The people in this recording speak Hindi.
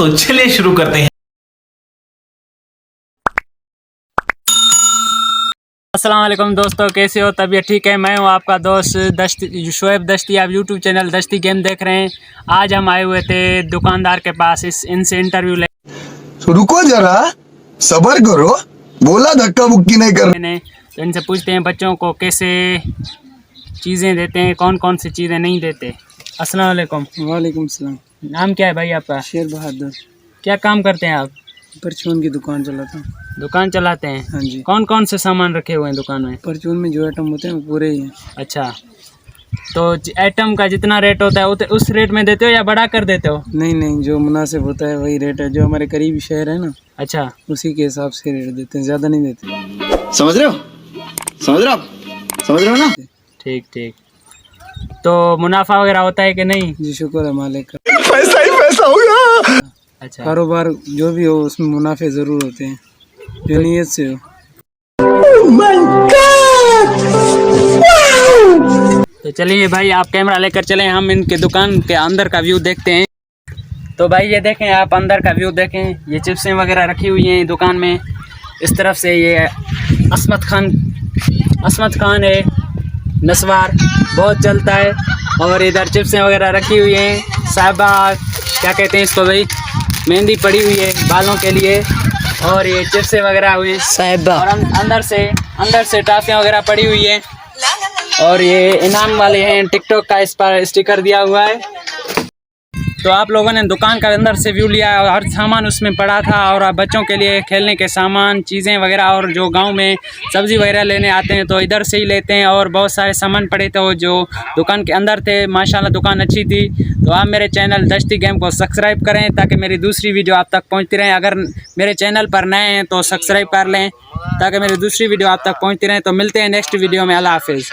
तो चलिए शुरू करते हैं। अस्सलाम वालेकुम दोस्तों, कैसे हो? तबीयत ठीक है? मैं हूं आपका दोस्त दस्ती शोएब दस्ती। आप यूट्यूब चैनल दस्ती गेम देख रहे हैं। आज हम आए हुए थे दुकानदार के पास इनसे इंटरव्यू तो रुको जरा, सबर करो, बोला धक्का मुक्की नहीं कर। लेने। तो इनसे पूछते हैं बच्चों को कैसे चीज़ें देते हैं, कौन कौन सी चीज़ें नहीं देते। अस्सलाम वालेकुम। वालेकुम सलाम। नाम क्या है भाई आपका? शेर बहादुर। क्या काम करते हैं आप? परचून की दुकान चलाता हूँ। दुकान चलाते हैं? हाँ जी। कौन कौन से सामान रखे हुए हैं दुकान में? परचून में जो आइटम होते हैं वो पूरे ही हैं। अच्छा, तो आइटम का जितना रेट होता है उस रेट में देते हो या बढ़ा कर देते हो? नहीं नहीं, जो मुनासिब होता है वही रेट है। जो हमारे करीबी शहर है ना, अच्छा, उसी के हिसाब से रेट देते हैं, ज़्यादा नहीं देते। समझ रहे हो? समझ रहे हो आप? समझ रहे हो ना? ठीक ठीक। तो मुनाफा वगैरह होता है कि नहीं? जी शुक्र है मालिक का। पैसा ही पैसा होगा। अच्छा, कारोबार जो भी हो उसमें मुनाफे ज़रूर होते हैं, जो नीयत से हो। तो चलिए भाई, आप कैमरा लेकर चलें, हम इनके दुकान के अंदर का व्यू देखते हैं। तो भाई ये देखें, आप अंदर का व्यू देखें। ये चिप्सें वगैरह रखी हुई हैं दुकान में। इस तरफ से ये असमत खान है, नस्वार बहुत चलता है। और इधर चिप्सें वगैरह रखी हुई हैं। साहिबा क्या कहते हैं इसको भाई, मेहंदी पड़ी हुई है बालों के लिए। और ये चिप्सें वगैरह हुई साहिबा। और अंदर से टाफियाँ वगैरह पड़ी हुई है। और ये इनाम वाले हैं, टिकटॉक का इस पर स्टिकर दिया हुआ है। तो आप लोगों ने दुकान का अंदर से व्यू लिया और हर सामान उसमें पड़ा था। और बच्चों के लिए खेलने के सामान, चीज़ें वगैरह, और जो गांव में सब्ज़ी वगैरह लेने आते हैं तो इधर से ही लेते हैं। और बहुत सारे सामान पड़े थे जो दुकान के अंदर थे। माशाल्लाह दुकान अच्छी थी। तो आप मेरे चैनल दस्ती गेम को सब्सक्राइब करें ताकि मेरी दूसरी वीडियो आप तक पहुँचती रहें। अगर मेरे चैनल पर नए हैं तो सब्सक्राइब कर लें ताकि मेरी दूसरी वीडियो आप तक पहुँचती रहें। तो मिलते हैं नेक्स्ट वीडियो में। अल्लाह हाफिज़।